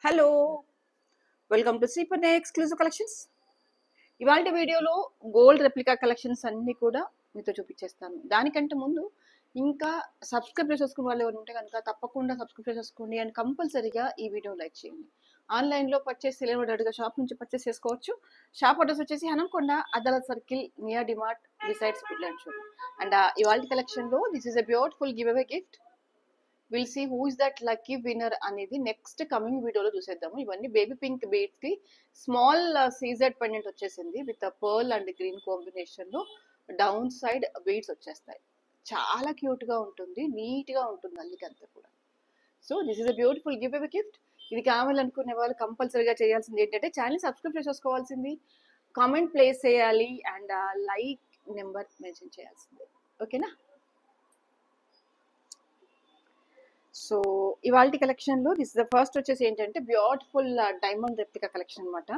Hello, welcome to Sriparna exclusive collections. ఇవాళ వీడియోలో gold replica collections అన్ని కూడా మీతో చూపించేస్తాను. దానికంటే ముందు ఇంకా సబ్స్క్రైబ్ చేసుకునే వాళ్ళు ఎవరు ఉంటే కనుక తప్పకుండా సబ్స్క్రైబ్ చేసుకోండి అండ్ కంపల్సరీగా ఈ వీడియో లైక్ చేయండి. ఆన్లైన్లో పర్చేస్ చేయలేని షాప్ నుంచి పర్చేస్ చేసుకోవచ్చు. షాప్ అడ్రస్ వచ్చేసి Hanamkonda Adalat circle near DMart besides Woodland shop. And ఇవాళ కలెక్షన్లో this is a beautiful give away gift. Will see who is that lucky winner అనేది నెక్స్ట్ కమింగ్ వీడియోలో చూసేద్దాము. ఇవన్నీ బేబీ పింక్ బీడ్స్ కి స్మాల్ సీజెడ్ పెండెంట్ వచ్చేసింది with pearl and green combination లో down side beads వచ్చేస్తాయి. చాలా క్యూట్ గా ఉంటుంది, నీట్ గా ఉంటుంది అల్లికంతా కూడా. So this is a beautiful give away gift. ఇది కావాలనుకునే వాళ్ళు కంపల్సరీగా చేయాల్సింది ఏంటంటే ఛానల్ సబ్స్క్రైబ్ చేసుకోవాల్సింది, కామెంట్ ప్లేస్ చేయాలి అండ్ లైక్ నెంబర్ మెన్షన్ చేయాల్సింది. ఓకేనా? సో ఇవాళ కలెక్షన్లో దిస్ ద ఫస్ట్ వచ్చేసి ఏంటంటే బ్యూటిఫుల్ డైమండ్ రెప్లికా కలెక్షన్ అనమాట.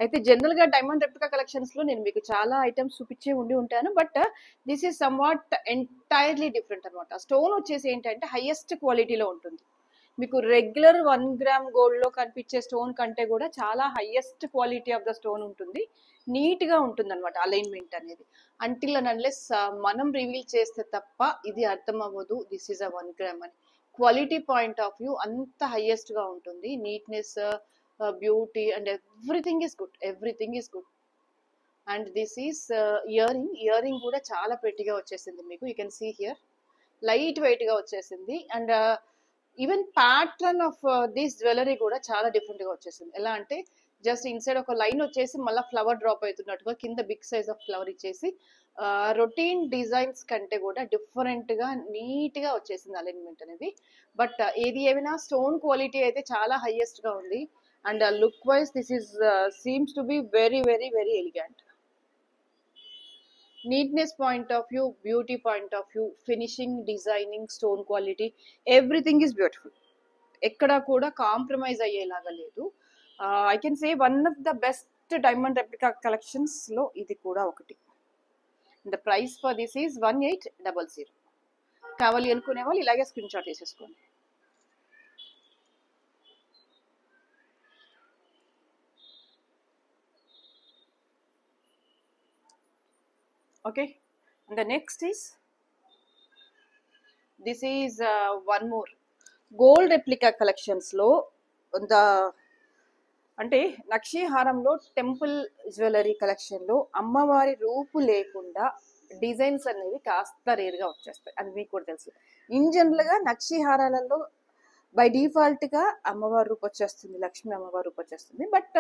అయితే జనరల్గా డైమండ్ రెప్లికా కలెక్షన్స్లో నేను మీకు చాలా ఐటమ్స్ చూపించే ఉంటాను, but this is some what entirely different అనమాట. స్టోన్ వచ్చేసి ఏంటంటే హైయెస్ట్ క్వాలిటీలో ఉంటుంది. మీకు రెగ్యులర్ 1 గ్రామ్ గోల్డ్లో కనిపించే స్టోన్ కంటే కూడా చాలా highest quality of the stone ఉంటుంది. నీట్గా ఉంటుంది అనమాట అలైన్మెంట్ అనేది. అంటిల్ అండ్ అన్లెస్ మనం రివీల్ చేస్తే తప్ప ఇది అర్థం అవ్వదు దిస్ ఈజ్ అ 1 గ్రామ్ అని. క్వాలిటీ పాయింట్ ఆఫ్ వ్యూ అంత హైయెస్ట్ గా ఉంటుంది. Neatness, beauty and everything is good, everything is good. And this is earring కూడా చాలా పెట్టిగా వచ్చేసింది మీకు. You can see here light weight గా వచ్చేసింది. And even pattern of this jewellery కూడా చాలా డిఫరెంట్ గా వచ్చేసింది. ఎలా అంటే జస్ట్ ఇన్సైడ్ ఒక లైన్ వచ్చేసి మళ్ళీ ఫ్లవర్ డ్రాప్ అవుతున్నట్టుగా కింద బిగ్ సైజ్ ఆఫ్ ఫ్లవర్ ఇచ్చేసి రొటీన్ డిజైన్స్ కంటే కూడా డిఫరెంట్ గా నీట్ గా వచ్చేసింది అలైన్మెంట్ అనేది. బట్ ఏది ఏమైనా స్టోన్ క్వాలిటీ అయితే చాలా హైయెస్ట్ గా ఉంది. And look wise this is seems to be very very very elegant. Neatness point of view, beauty point of view, finishing, designing, stone quality, everything is beautiful. ఎక్కడా కూడా compromise అయ్యేలాగా లేదు. I can say one of the best diamond replica collections లో ఇది కూడా ఒకటి. The price for this is 1800. కావాలి అనుకునే వాళ్ళు ఇలాగే స్క్రీన్ షాట్ వేసేసుకోండి. Okay, and the next is this is one more gold replica collections లో అంటే నక్షి హారంలో టెంపుల్ జ్యువెలరీ కలెక్షన్ లో అమ్మవారి రూపు లేకుండా డిజైన్స్ అనేవి కాస్త రేర్ గా వచ్చేస్తాయి, అది మీకు కూడా తెలుసు. ఇన్ జనరల్ గా నక్షి హారాలలో బై డిఫాల్ట్ గా అమ్మవారి రూపు వచ్చేస్తుంది, లక్ష్మీ అమ్మవారి రూపు వచ్చేస్తుంది. బట్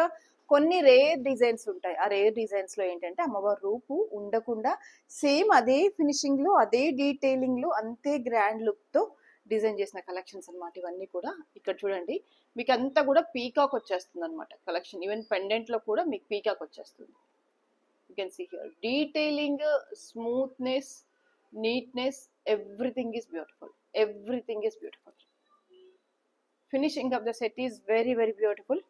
కొన్ని రేర్ డిజైన్స్ ఉంటాయి. ఆ రేర్ డిజైన్స్ లో ఏంటంటే అమ్మవారి రూపు ఉండకుండా సేమ్ అదే ఫినిషింగ్ లో, అదే డీటెయిలింగ్ లో, అంతే గ్రాండ్ లుక్ తో డిజైన్ చేసిన కలెక్షన్స్ అనమాట ఇవన్నీ కూడా. ఇక్కడ చూడండి, మీకు అంతా కూడా పీకాక్ వచ్చేస్తుంది అనమాట కలెక్షన్. ఈవెన్ పెండెంట్ లో కూడా మీకు పీకాక్ వచ్చేస్తుంది. You can see here detailing, smoothness, neatness, everything is beautiful, everything is beautiful. Finishing of the set is very very beautiful.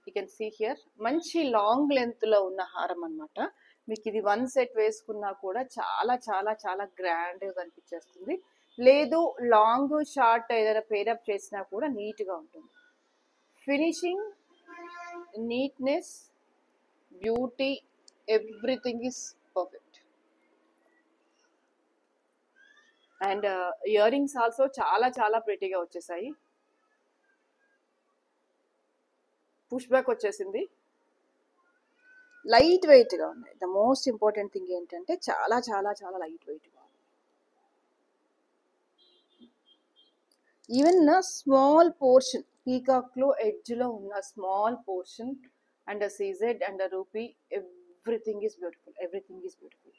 You can see here మంచి లాంగ్ లెంత్ లో ఉన్న హారం అనమాట. మీకు ఇది 1 సెట్ వేసుకున్నా కూడా చాలా చాలా చాలా గ్రాండ్ గా కనిపించేస్తుంది. లేదు లాంగ్ షార్ట్ ఏదైనా పేరప్ చేసినా కూడా నీట్ గా ఉంటుంది. Finishing, neatness, beauty, everything is perfect. And ear rings also చాలా చాలా ప్రెటీగా వచ్చేసాయి. పుష్ బ్యాక్ వచ్చేసింది, లైట్ వెయిట్ గా ఉన్నాయి. ద మోస్ట్ ఇంపార్టెంట్ థింగ్ ఏంటంటే చాలా చాలా చాలా లైట్ వెయిట్ గా. ఈవెన్ స్మాల్ పోర్షన్ పీకాక్ లో ఎడ్జ్ లో ఉన్న small portion and CZ and ruby, everything is beautiful, everything is beautiful.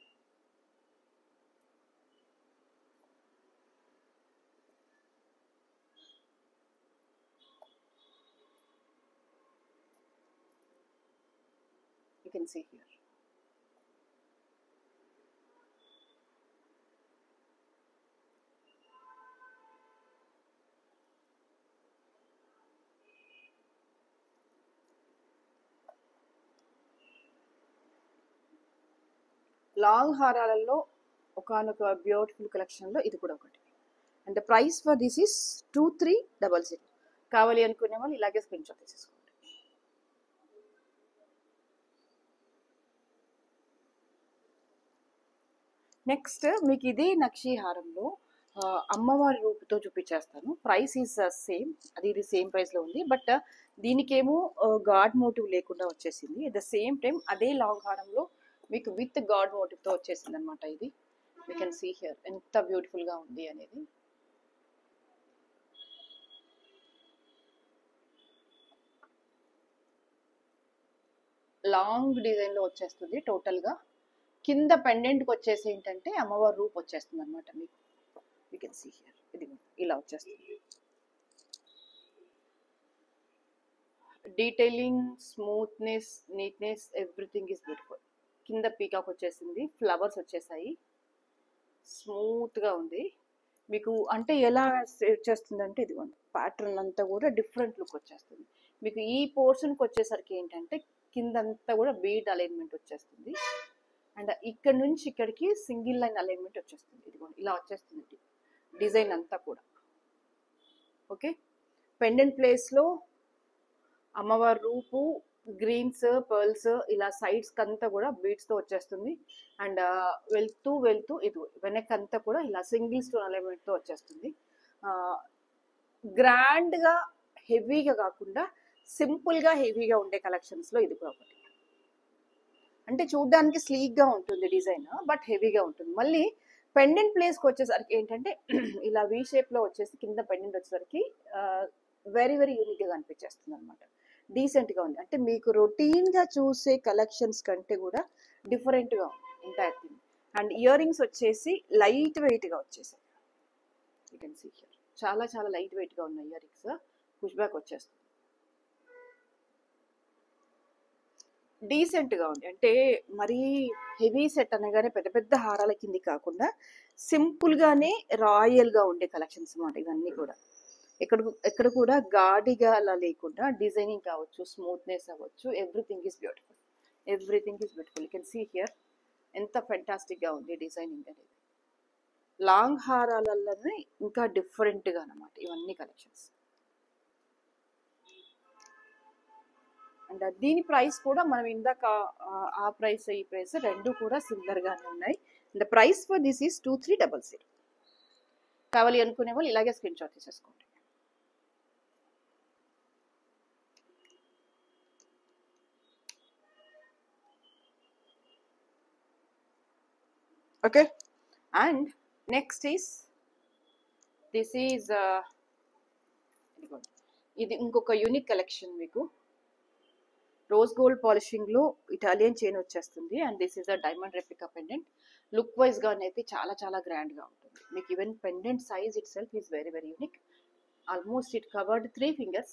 You can see here. Long హారాలలో ఒకనొక బ్యూటిఫుల్ కలెక్షన్ లో ఇది కూడా ఒకటి. And the price for this is 2300. కావాలి అనుకునే వాళ్ళు ఇలాగే స్క్రీన్ షాట్ తీసేసుకోండి. నెక్స్ట్ మీకు ఇది నక్షి హారంలో అమ్మవారి రూపుతో చూపించేస్తాను. ప్రైస్ ఈజ్ సేమ్, ఇది సేమ్ ప్రైస్లో ఉంది. బట్ దీనికేమో గాడ్ మోటివ్ లేకుండా వచ్చేసింది. అట్ ద సేమ్ టైం అదే లాంగ్ హారంలో మీకు విత్ గాడ్ మోటివ్తో వచ్చేసింది అనమాట. ఇది యూ కెన్ సీ హియర్ ఎంత బ్యూటిఫుల్గా ఉంది అనేది. లాంగ్ డిజైన్లో వచ్చేస్తుంది టోటల్గా. కింద పెండెంట్కి వచ్చేసి ఏంటంటే అమ్మవారి రూప్ వచ్చేస్తుంది అనమాట. మీకు యూ కెన్ సీ హియర్ ఇది ఇలా వచ్చేస్తుంది. Detailing, smoothness, neatness, everything is beautiful. కింద పీకాక్ వచ్చేసింది, ఫ్లవర్స్ వచ్చేసాయి, స్మూత్గా ఉంది. మీకు అంటే ఎలా వచ్చేస్తుందంటే ఇదిగోండి ప్యాటర్న్ అంతా కూడా డిఫరెంట్ లుక్ వచ్చేస్తుంది. మీకు ఈ పోర్షన్కి వచ్చేసరికి ఏంటంటే కిందంతా కూడా బీడ్ అలైన్మెంట్ వచ్చేస్తుంది. అండ్ ఇక్కడ నుంచి ఇక్కడికి సింగిల్ లైన్ అలైన్మెంట్ వచ్చేస్తుంది. ఇదిగోండి ఇలా వచ్చేస్తుంది డిజైన్ అంతా కూడా. ఓకే, పెండెంట్ ప్లేస్లో అమ్మవారి రూపు, గ్రీన్స్, పర్ల్స్ ఇలా సైడ్స్ అంతా కూడా బీడ్స్తో వచ్చేస్తుంది. అండ్ వెళ్తూ ఇది వెనక్కి అంతా కూడా ఇలా సింగిల్ స్టోన్ అలైన్మెంట్తో వచ్చేస్తుంది. గ్రాండ్గా హెవీగా కాకుండా సింపుల్గా హెవీగా ఉండే కలెక్షన్స్లో ఇది కూడా ఒకటి. అంటే చూడడానికి స్లీక్గా ఉంటుంది డిజైన్, బట్ హెవీగా ఉంటుంది. మళ్ళీ పెండెంట్ ప్లేస్కి వచ్చేసరికి ఏంటంటే ఇలా వీ షేప్లో వచ్చేసి కింద పెండెంట్ వచ్చేసరికి వెరీ వెరీ యూనిక్గా కనిపించేస్తుంది అనమాట. డీసెంట్గా ఉంది. అంటే మీకు రొటీన్గా చూసే కలెక్షన్స్ కంటే కూడా డిఫరెంట్గా ఉంది entire thing. And ear rings వచ్చేసి లైట్ వెయిట్గా వచ్చేసాయి. యూ కెన్ సీ హియర్ చాలా చాలా లైట్ వెయిట్గా ఉన్న ఇయర్ రింగ్స్. పుష్ బ్యాక్ వచ్చేస్తుంది, డీసెంట్గా ఉంది. అంటే మరీ హెవీ సెట్ అనగానే పెద్ద పెద్ద హారాల కింది కాకుండా సింపుల్గానే రాయల్గా ఉండే కలెక్షన్స్ అన్నమాట ఇవన్నీ కూడా. ఎక్కడ కూడా గాడిగా అలా లేకుండా డిజైనింగ్ కావచ్చు, స్మూత్నెస్ అవ్వచ్చు, everything is beautiful. Everything is beautiful. You can see here ఎంత ఫెంటాస్టిక్గా ఉంది డిజైనింగ్ అనేది. లాంగ్ హారాలలోనే ఇంకా డిఫరెంట్గా అన్నమాట ఇవన్నీ కలెక్షన్స్. అండ్ దీని ప్రైస్ కూడా మనం ఇందాక ఆ ప్రైస్ ఈ ప్రైస్ రెండు కూడా సిమిలర్గానే ఉన్నాయి. And price for this is 2300. కావాలి అనుకునే వాళ్ళు ఇలాగే స్క్రీన్ షాట్ తీసేసుకోండి. Okay, and next is this is ఇది ఇంకొక యూనిక్ కలెక్షన్. మీకు రోజ్ గోల్డ్ పాలిషింగ్లో ఇటాలియన్ చైన్ వచ్చేస్తుంది. And this is a diamond replica pendant. Look వైజ్గా అయితే చాలా చాలా గ్రాండ్గా ఉంటుంది. మీకు even pendant size itself is very very unique. Almost it covered 3 fingers.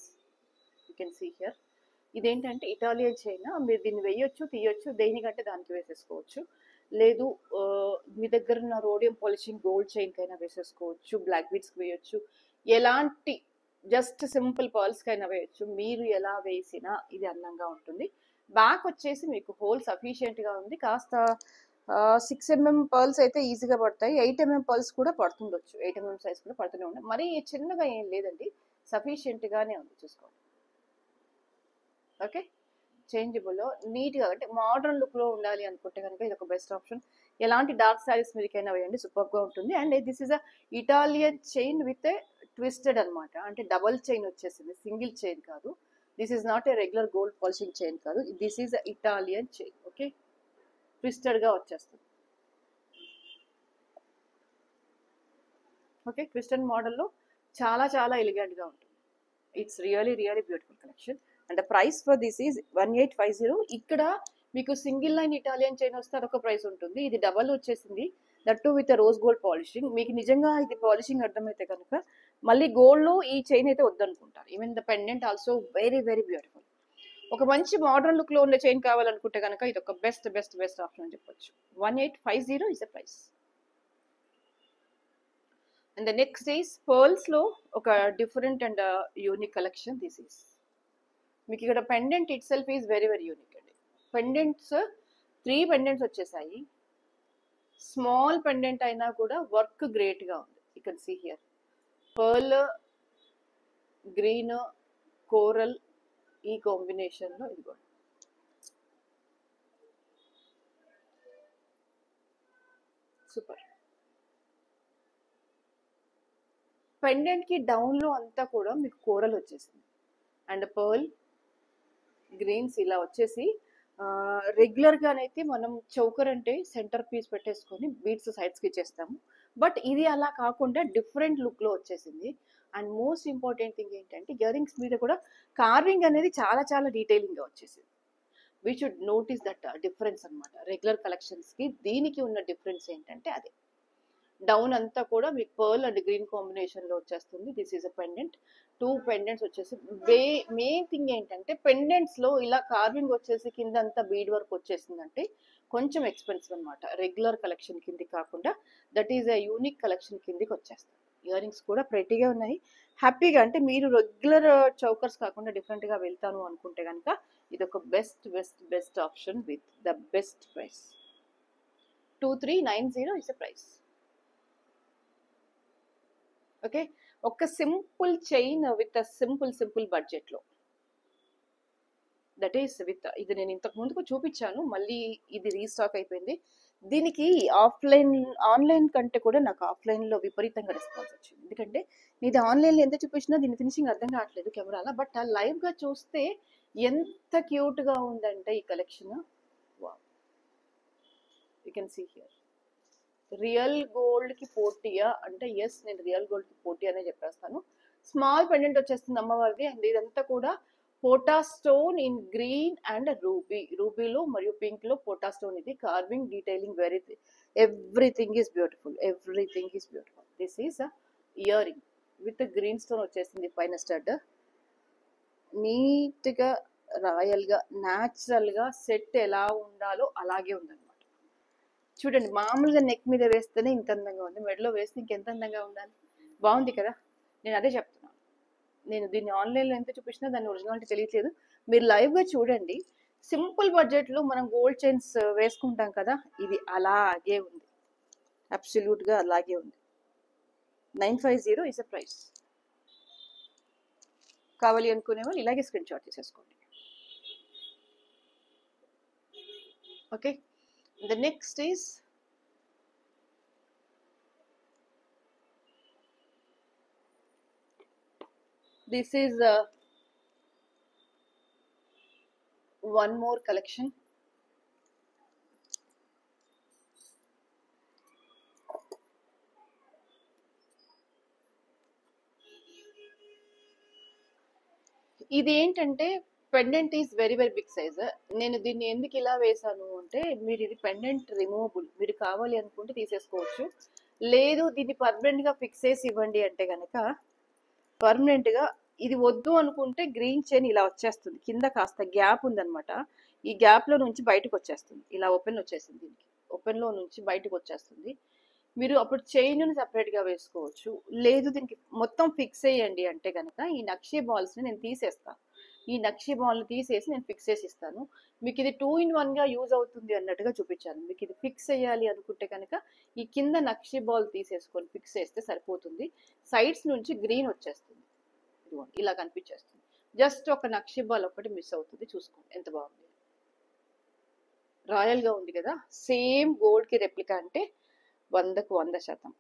You can see here. ఇదేంటంటే ఇటాలియన్ చైన్. మీరు దీన్ని వేయొచ్చు, తీయొచ్చు, దేనికంటే దానికి వేసేసుకోవచ్చు. లేదు మీ దగ్గర ఉన్న రోడియం పాలిషింగ్ గోల్డ్ చైన్కైనా వేసేసుకోవచ్చు, బ్లాక్ బీడ్స్కి వేయొచ్చు, ఎలాంటి జస్ట్ సింపుల్ పర్ల్స్కైనా వేయొచ్చు. మీరు ఎలా వేసినా ఇది అందంగా ఉంటుంది. బ్యాక్ వచ్చేసి మీకు హోల్ సఫిషియెంట్గా ఉంది. కాస్త 6 mm పర్ల్స్ అయితే ఈజీగా పడతాయి. 8 mm పర్ల్స్ కూడా పడుతుండొచ్చు. 8 mm సైజ్ కూడా పడుతూనే ఉన్నాయి. మరీ చిన్నగా ఏం లేదండి, సఫిషియెంట్గానే ఉంది. చూసుకోండి. ఓకే, చేంజబుల్ నీట్గా అంటే మోడర్న్ లుక్లో ఉండాలి అనుకుంటే కనుక ఇది ఒక బెస్ట్ ఆప్షన్. ఎలాంటి డార్క్ శారీస్ మీదకైనా వేయండి, సూపర్గా ఉంటుంది. And this is a Italian chain with a twisted అనమాట. అంటే డబల్ చైన్ వచ్చేసింది, సింగిల్ చైన్ కాదు. This is not a regular gold polishing chain కాదు, this is a Italian chain. Okay, ట్విస్టెడ్గా వచ్చేస్తుంది. ఓకే, ట్విస్టెడ్ మోడల్లో చాలా చాలా ఎలిగెంట్గా ఉంటుంది. It's really really beautiful collection. And price for this is 1850. ఇక్కడ మీకు సింగిల్ లైన్ ఇటాలియన్ చైన్ వస్తే అదొక ప్రైస్ ఉంటుంది. ఇది డబల్ వచ్చేసింది, that to with rose gold polishing. మీకు నిజంగా ఇది పాలిషింగ్ అర్థమైతే కనుక మళ్ళీ గోల్డ్లో ఈ చైన్ అయితే వద్దనుకుంటారు. Even the pendant also very very beautiful. ఒక మంచి మోడర్న్ లుక్లో ఉండే చైన్ కావాలనుకుంటే కనుక ఇది ఒక బెస్ట్ బెస్ట్ బెస్ట్ ఆప్షన్ అని చెప్పొచ్చు. 1850 is the price. And the next is పర్ల్స్లో ఒక different and unique collection. This is మీకు ఇక్కడ pendant itself is very very unique అండి. పెండెంట్స్ 3 పెండెంట్స్ వచ్చేసాయి. స్మాల్ పెండెంట్ అయినా కూడా వర్క్ గ్రేట్గా ఉంది. You can see here pearl green, coral ఈ కాంబినేషన్లో ఇదిగోండి. సూపర్. పెండెంట్కి డౌన్లో అంతా కూడా మీకు కోరల్ వచ్చేసింది అండ్ పర్ల్ గ్రీన్స్ ఇలా వచ్చేసి రెగ్యులర్గానైతే మనం చౌకర్ అంటే సెంటర్ పీస్ పెట్టేసుకొని బీట్స్ సైడ్స్కి ఇచ్చేస్తాము. బట్ ఇది అలా కాకుండా డిఫరెంట్ లుక్లో వచ్చేసింది. అండ్ మోస్ట్ ఇంపార్టెంట్ థింగ్ ఏంటంటే ఇయర్ రింగ్స్ మీద కూడా కార్వింగ్ అనేది చాలా చాలా డీటెయిలింగ్గా వచ్చేసింది. We should notice that difference అనమాట. రెగ్యులర్ కలెక్షన్స్కి దీనికి ఉన్న డిఫరెన్స్ ఏంటంటే అదే. డౌన్ అంతా కూడా మీకు పర్ల్ అండ్ గ్రీన్ కాంబినేషన్లో వచ్చేస్తుంది. This is a pendant. 2 pendants వచ్చేసి మెయిన్ థింగ్ ఏంటంటే పెండెంట్స్లో ఇలా కార్వింగ్ వచ్చేసి కింద అంతా బీడ్ వర్క్ వచ్చేసిందంటే కొంచెం ఎక్స్పెన్సివ్ అనమాట. రెగ్యులర్ కలెక్షన్ కిందికి కాకుండా that is a unique collection కిందికి వచ్చేస్తుంది. ఇయర్ రింగ్స్ కూడా ప్రెటీగా ఉన్నాయి. హ్యాపీగా అంటే మీరు రెగ్యులర్ చౌకర్స్ కాకుండా డిఫరెంట్గా వెళ్తాను అనుకుంటే కనుక ఇది ఒక best best best option with the best price. 2390 is a price. Okay, ఒక simple chain with a simple బడ్జెట్లో. దట్ ఈస్ విత్ ఇది నేను ఇంతకు ముందుకు చూపించాను, మళ్ళీ ఇది రీస్టాక్ అయిపోయింది. దీనికి ఆన్లైన్ కంటే కూడా నాకు ఆఫ్లైన్లో విపరీతంగా రెస్పాన్స్ వచ్చింది. ఎందుకంటే ఇది ఆన్లైన్లో ఎంత చూపించినా దీని ఫినిషింగ్ అర్థం కావట్లేదు కెమెరాలో. బట్ ఆ లైవ్గా చూస్తే ఎంత క్యూట్గా ఉందంటే ఈ collection. Wow, you can see here. Real గోల్డ్కి పోటీయా అంటే ఎస్, నేను రియల్ గోల్డ్కి పోటీ అనే చెప్పేస్తాను. స్మాల్ పెండెంట్ వచ్చేస్తుంది అమ్మవారిది. అండ్ ఇదంతా కూడా పోటా స్టోన్ ఇన్ గ్రీన్ అండ్ రూబీలో మరియు పింక్లో పోటా స్టోన్. ఇది carving detailing everything is beautiful. This is ear ring with green stone వచ్చేసింది పైన స్టడ్. నీట్గా రాయల్గా న్యాచురల్గా సెట్ ఎలా ఉండాలో అలాగే ఉందన్నమాట. చూడండి, మామూలుగా నెక్ మీద వేస్తేనే ఇంత అందంగా ఉంది, మెడలో వేస్తే ఇంకెంత అందంగా ఉండాలి. బాగుంది కదా, నేను అదే చెప్తున్నాను. నేను దీన్ని ఆన్లైన్లో ఎంత చూపించినా దాని ఒరిజినాలిటీ తెలియట్లేదు. మీరు లైవ్గా చూడండి. సింపుల్ బడ్జెట్లో మనం గోల్డ్ చైన్స్ వేసుకుంటాం కదా, ఇది అలాగే ఉంది, అబ్సల్యూట్గా అలాగే ఉంది. 950 ఇస్ అ ప్రైస్. కావాలి అనుకునే వాళ్ళు ఇలాగే స్క్రీన్ షాట్ తీసేసుకోండి. Okay, the next is this is one more collection. ఇది ఏంటంటే pendant is very big size. నేను దీన్ని ఎందుకు ఇలా వేసాను అంటే, మీరు ఇది పెండెంట్ రిమూవబుల్, మీరు కావాలి అనుకుంటే తీసేసుకోవచ్చు. లేదు దీన్ని పర్మనెంట్గా ఫిక్స్ చేసి ఇవ్వండి అంటే కనుక పర్మనెంట్గా ఇది వద్దు అనుకుంటే గ్రీన్ చైన్ ఇలా వచ్చేస్తుంది. కింద కాస్త గ్యాప్ ఉందనమాట, ఈ గ్యాప్లో నుంచి బయటకు వచ్చేస్తుంది. ఇలా ఓపెన్ వచ్చేసింది, దీనికి ఓపెన్లో నుంచి బయటకు వచ్చేస్తుంది. మీరు అప్పుడు చైన్ సపరేట్గా వేసుకోవచ్చు. లేదు దీనికి మొత్తం ఫిక్స్ చేయండి అంటే కనుక ఈ నక్షి బాల్స్ని నేను తీసేస్తాను. ఈ నక్షి బాల్ని తీసేసి నేను ఫిక్స్ చేసి ఇస్తాను. మీకు ఇది 2 in 1గా యూజ్ అవుతుంది అన్నట్టుగా చూపించాను. మీకు ఇది ఫిక్స్ చేయాలి అనుకుంటే కనుక ఈ కింద నక్షి బాల్ తీసేసుకొని ఫిక్స్ చేస్తే సరిపోతుంది. సైడ్స్ నుంచి గ్రీన్ వచ్చేస్తుంది, ఇదిగోండి ఇలా కనిపించేస్తుంది. జస్ట్ ఒక నక్షి బాల్ ఒకటి మిస్ అవుతుంది. చూసుకోండి ఎంత బాగుంది, రాయల్గా ఉంది కదా. సేమ్ గోల్డ్కి రెప్లికా అంటే 100కు 100%.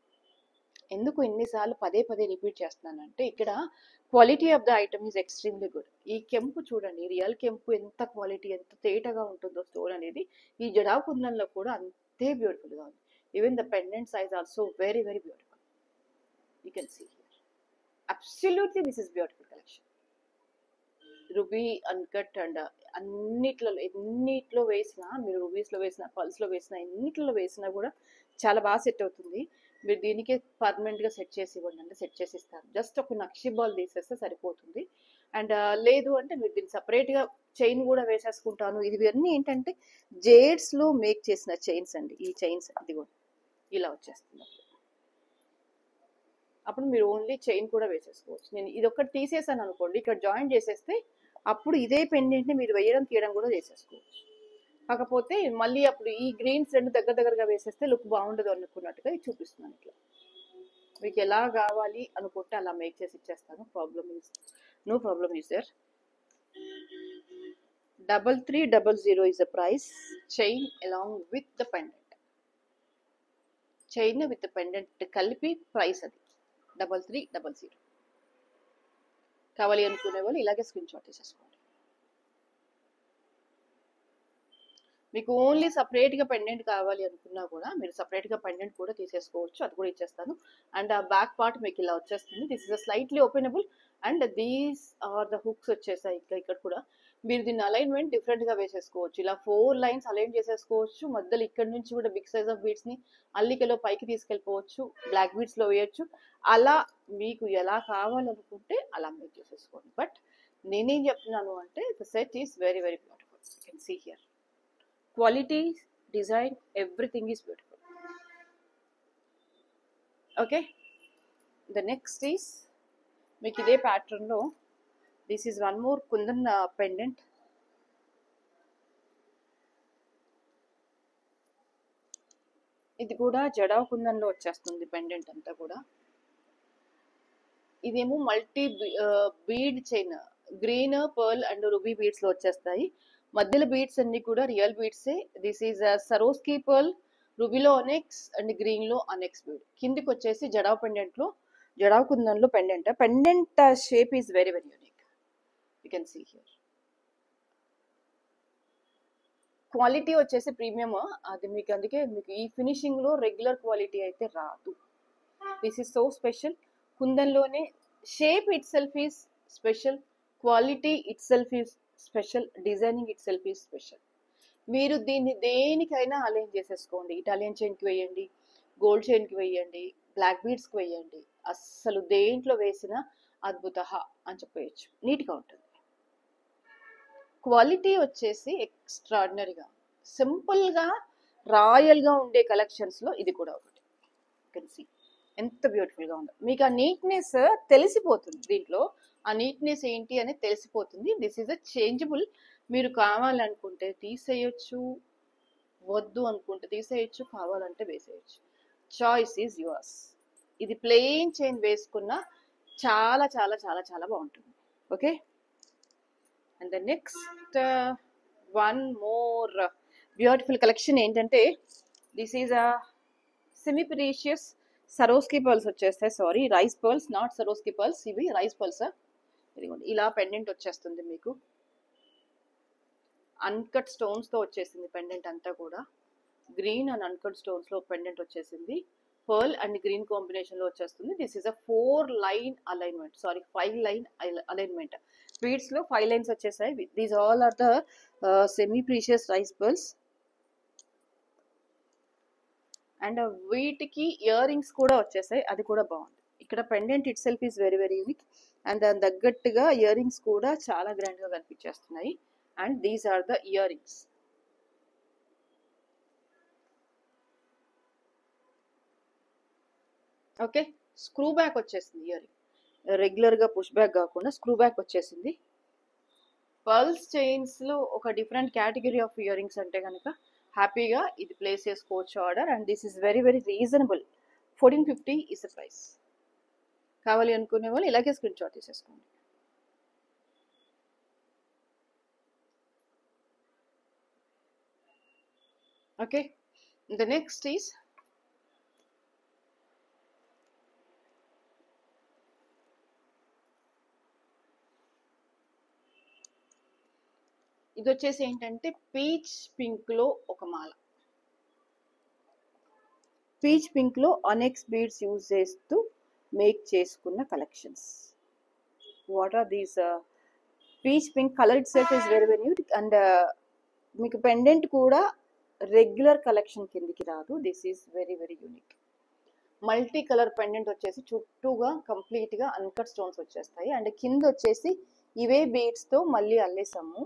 ఎందుకు ఇన్నిసార్లు పదే రిపీట్ చేస్తున్నానంటే ఇక్కడ quality of the item is extremely good. ఈ కెంపు చూడండి, రియల్ కెంపు ఎంత క్వాలిటీ, ఎంత తేటగా ఉంటుందో స్టోన్ అనేది. ఈ జడా కుందన్లో కూడా అంతే బ్యూటిఫుల్గా ఉంది. Even the pendant size also very beautiful. You can see here. Absolutely this is beautiful collection. Ruby uncut and ఎన్నిట్లో వేసినా, మీరు రూబీస్లో వేసినా, పల్స్లో వేసినా, ఎన్నిట్లో వేసినా కూడా చాలా బాగా సెట్ అవుతుంది. మీరు దీనికే పర్మనెంట్గా సెట్ చేసి ఇవ్వండి అంటే సెట్ చేసి ఇస్తాను. జస్ట్ ఒక నక్షి బాల్ తీసేస్తే సరిపోతుంది. అండ్ లేదు అంటే మీరు దీన్ని సపరేట్గా చైన్ కూడా వేసేసుకుంటాను. ఇవన్నీ ఏంటంటే జేడ్స్లో మేక్ చేసిన చైన్స్ అండి. ఈ చైన్స్ ఇదిగో ఇలా వచ్చేస్తుంది. అప్పుడు మీరు ఓన్లీ చైన్ కూడా వేసేసుకోవచ్చు. నేను ఇది ఒక్కటి తీసేసాను అనుకోండి, ఇక్కడ జాయిన్ చేసేస్తే అప్పుడు ఇదే పెండెంట్ని మీరు వేయడం తీయడం కూడా చేసేసుకోవచ్చు. కాకపోతే మళ్ళీ అప్పుడు ఈ గ్రీన్స్ రెండు దగ్గరగా వేసేస్తే లుక్ బాగుండదు అనుకున్నట్టుగా ఇది చూపిస్తున్నాను ఇట్లా. మీకు ఎలా కావాలి అనుకుంటే అలా మేక్ చేసి ఇచ్చేస్తాను. No problem is there. 3300 is the price. Chain along with the pendant. Chain with the pendant కలిపి ప్రైస్ అది 3300. కావాలి అనుకునే వాళ్ళు ఇలాగే స్క్రీన్ షాట్ తీసేసుకోండి. మీకు ఓన్లీ సపరేట్గా పెండెంట్ కావాలి అనుకున్నా కూడా మీరు సపరేట్గా పెండెంట్ కూడా తీసేసుకోవచ్చు, అది కూడా ఇచ్చేస్తాను. అండ్ ఆ బ్యాక్ పార్ట్ మీకు ఇలా వచ్చేస్తుంది. This is slightly openable and these are the hooks వచ్చేసాయి. ఇక్కడ కూడా మీరు దీన్ని అలైన్మెంట్ డిఫరెంట్గా వేసేసుకోవచ్చు. ఇలా 4 లైన్స్ అలైన్ చేసేసుకోవచ్చు. మధ్యలో ఇక్కడ నుంచి కూడా బిగ్ సైజ్ ఆఫ్ బీడ్స్ని అల్లికలో పైకి తీసుకెళ్ళిపోవచ్చు, బ్లాక్ బీడ్స్లో వేయచ్చు. అలా మీకు ఎలా కావాలనుకుంటే అలా మీరు చేసేసుకోండి. బట్ నేనేం చెప్తున్నాను అంటే the set is very very beautiful. You can see here. Quality, design, everything is beautiful. Okay, the next is మీకు ఇదే pattern లో this is one more kundan pendant. ఇది కూడా జడావ్ కుందన్ లో వచ్చేస్తుంది పెండెంట్ అంతా కూడా. ఇదేమో multi bead chain, green, pearl and ruby beads లో వచ్చేస్తాయి. మధ్యలో బీడ్స్ అన్ని కూడా రియల్ బీడ్సే. దిస్ ఈజ్ సరోస్కీ పర్ల్, రూబీలో అనెక్స్ అండ్ గ్రీన్ లో అనెక్స్ బీడ్. కిందికి వచ్చేసి జడావ్ పెండెంట్ లో, జడావ్ కుందన్ లో pendant. Pendant shape is very very unique. You can see here. Quality వచ్చేసి ప్రీమియం, అది మీకు అందుకే మీకు ఈ ఫినిషింగ్ లో రెగ్యులర్ క్వాలిటీ అయితే రాదు. This is so special. కుందన్లోనే shape itself is special, quality itself is special, designing itself is special. మీరు దీన్ని దేనికైనా అలైన్ చేసేసుకోండి. ఇటాలియన్ చైన్కి వేయండి, గోల్డ్ చైన్కి వేయండి, బ్లాక్ బీడ్స్కి వేయండి, అస్సలు దేంట్లో వేసినా అద్భుత అని చెప్పేయచ్చు. నీట్గా ఉంటుంది. క్వాలిటీ వచ్చేసి ఎక్స్ట్రాడినరీగా, సింపుల్గా, రాయల్గా ఉండే కలెక్షన్స్లో ఇది కూడా ఒకటి. యూ కెన్ సీ ఎంత బ్యూటిఫుల్గా ఉందో. మీకు ఆ నీట్నెస్ తెలిసిపోతుంది. దీంట్లో ఆ నీట్నెస్ ఏంటి అని తెలిసిపోతుంది. This is a changeable. మీరు కావాలనుకుంటే తీసేయచ్చు, వద్దు అనుకుంటే తీసేయచ్చు, కావాలంటే వేసేయచ్చు. Choice is yours. ఇది ప్లెయిన్ చైన్ వేసుకున్న చాలా చాలా చాలా చాలా బాగుంటుంది. Okay, and the next one more beautiful collection ఏంటంటే this is a semi precious Swarovski pearls వచ్చేస్తాయి. Sorry, rice pearls, not Swarovski pearls. ఇవి రైస్ పర్ల్స్. ఇదిగోండి ఇలా పెండెంట్ వచ్చేస్తుంది మీకు. అన్కట్ స్టోన్స్ తో వచ్చేసింది పెండెంట్ అంతా కూడా. గ్రీన్ అండ్ అన్కట్ స్టోన్స్ లో పెండెంట్ వచ్చేసింది. పర్ల్ అండ్ గ్రీన్ కాంబినేషన్ లో వచ్చేస్తుంది. This is a 4 line alignment, sorry 5 line alignment. Beads లో 5 లైన్స్ వచ్చేసాయి. These all are the semi precious rice pearls. And వీటికి ఇయర్ రింగ్స్ కూడా వచ్చేసాయి, అది కూడా బాగుంది. ఇక్కడ pendant itself is very very unique and దాని తగ్గట్టుగా ఇయర్ రింగ్స్ కూడా చాలా గ్రాండ్ గా కనిపించేస్తున్నాయి. And these are the ear rings. Okay, screw back వచ్చేసింది ఇయర్ రింగ్. రెగ్యులర్ గా పుష్ బ్యాక్ కాకుండా స్క్రూ బ్యాక్ వచ్చేసింది. పర్ల్స్ చైన్స్ లో ఒక different category of ear rings అంటే కనుక హ్యాపీగా ఇది ప్లేస్ చేసుకోవచ్చు order. And this is very very reasonable. 1450 is the price. కావాలి అనుకునే వాళ్ళు ఇలాగే స్క్రీన్ షాట్ తీసేసుకోండి. ఓకే, ద నెక్స్ట్ ఈస్ ఇది వచ్చేసి ఏంటంటే పీచ్ పింక్ లో ఒక మాల. పీచ్ పింక్ లో అనెక్స్ బీడ్స్ యూజ్ చేస్తూ మేక్ చేసుకున్న కలెక్షన్స్. What are these? Peach pink colour itself is very very unique. And మీకు పెండెంట్ కూడా రెగ్యులర్ కలెక్షన్ కిందికి రాదు. This is very very unique. Multi colour pendant వచ్చేసి చుట్టూగా కంప్లీట్ గా అన్కట్ స్టోన్స్ వచ్చేస్తాయి. అండ్ కింద వచ్చేసి ఇవే బీడ్స్ తో మళ్ళీ అల్లేసాము.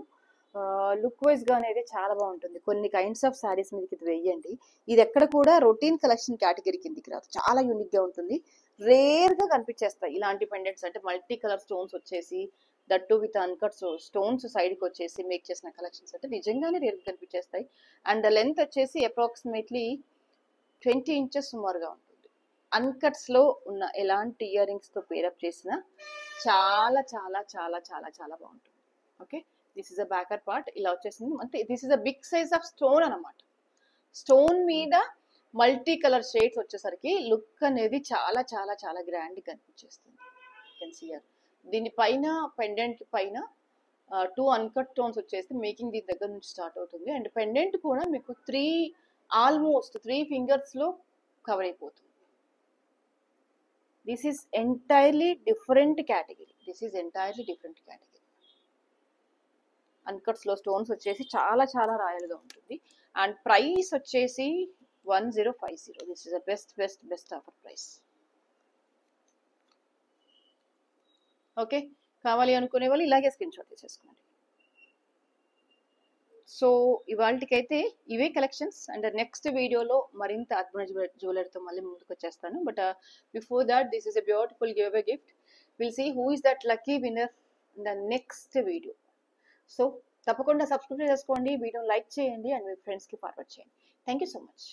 లుక్ వైజ్ గా అనేది చాలా బాగుంటుంది. కొన్ని కైండ్స్ ఆఫ్ శారీస్ మీదకి ఇది వేయండి. ఇది ఎక్కడ కూడా రొటీన్ కలెక్షన్ కేటగిరీ కిందికి రాదు, చాలా యూనిక్ గా ఉంటుంది. రేర్ గా కనిపించేస్తాయి ఇలాంటి పెండెంట్స్. అంటే మల్టీ కలర్ స్టోన్స్ వచ్చేసి దట్టు విత్ అన్కట్ స్టోన్స్ సైడ్కి వచ్చేసి మేక్ చేసిన కలెక్షన్స్ అంటే నిజంగానే రేర్ కనిపించేస్తాయి. అండ్ లెంత్ వచ్చేసి అప్రాక్సిమేట్లీ 20 ఇంచెస్ సుమారుగా ఉంటుంది. అన్కట్స్లో ఉన్న ఎలాంటి ఇయర్ రింగ్స్తో పేరప్ చేసినా చాలా చాలా చాలా చాలా చాలా బాగుంటుంది. Okay, this is a backer part ఇలా వచ్చేసింది. అంటే this is a big size of stone అనమాట. స్టోన్ మీద మల్టీ కలర్ షేడ్స్ వచ్చేసరికి లుక్ అనేది చాలా చాలా చాలా గ్రాండ్ కనిపించేస్తుంది. దీనిపైన పెండెంట్ పైన 2 అన్కట్ స్టోన్స్ వచ్చేసి మేకింగ్ దీని దగ్గర నుంచి స్టార్ట్ అవుతుంది. అండ్ పెండెంట్ కూడా మీకు ఆల్మోస్ట్ 3 ఫింగర్స్లో కవర్ అయిపోతుంది. This is entirely different category. అన్కట్స్లో స్టోన్స్ వచ్చేసి చాలా చాలా రాయల్గా ఉంటుంది. అండ్ ప్రైస్ వచ్చేసి 1050. This is the best offer price. Okay, కావాలి అనుకునే వాళ్ళు ఇలాగే స్క్రీన్ షాట్ తీసేసుకోండి. సో ఇవాళకైతే ఇవే కలెక్షన్స్. అండ్ నెక్స్ట్ వీడియోలో మరింత అద్భుత జ్యువెలరీతో మళ్ళీ ముందుకు వచ్చేస్తాను. But before that, this is a beautiful give away gift. Will see who is that lucky winner in the next video. So తప్పకుండా సబ్స్క్రైబ్ చేసుకోండి, వీడియోని లైక్ చేయండి అండ్ మీ ఫ్రెండ్స్కి ఫార్వర్డ్ చేయండి. Thank you so much.